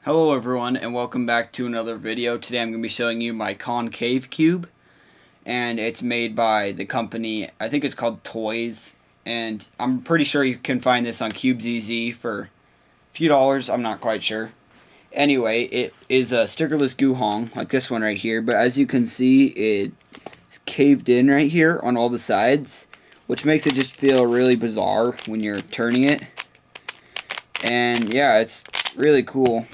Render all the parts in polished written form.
Hello everyone and welcome back to another video. Today I'm going to be showing you my concave cube, and it's made by the company, I think it's called Toys, and I'm pretty sure you can find this on CubesEZ for a few dollars, I'm not quite sure. Anyway, it is a stickerless guhong like this one right here, but as you can see it's caved in right here on all the sides, which makes it just feel really bizarre when you're turning it. And yeah, it's really cool.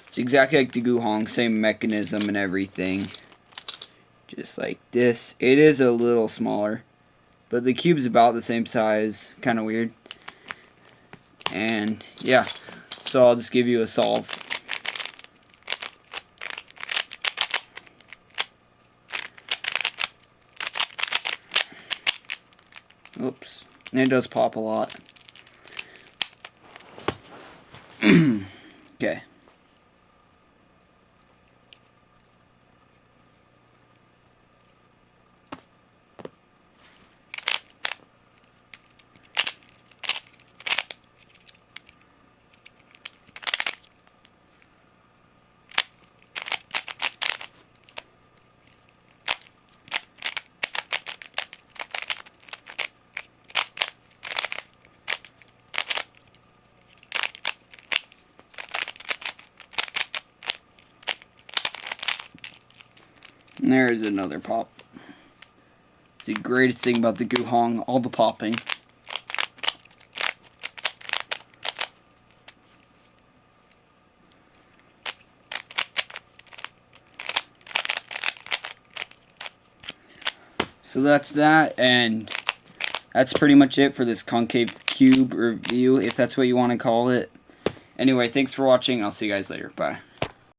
It's exactly like the guhong, same mechanism and everything. Just like this. It is a little smaller, but the cube's about the same size. Kind of weird. And yeah, so I'll just give you a solve. Oops. And it does pop a lot. Okay. And there is another pop. It's the greatest thing about the guhong, all the popping. So that's that, and that's pretty much it for this concave cube review, if that's what you want to call it. Anyway, thanks for watching. I'll see you guys later. Bye.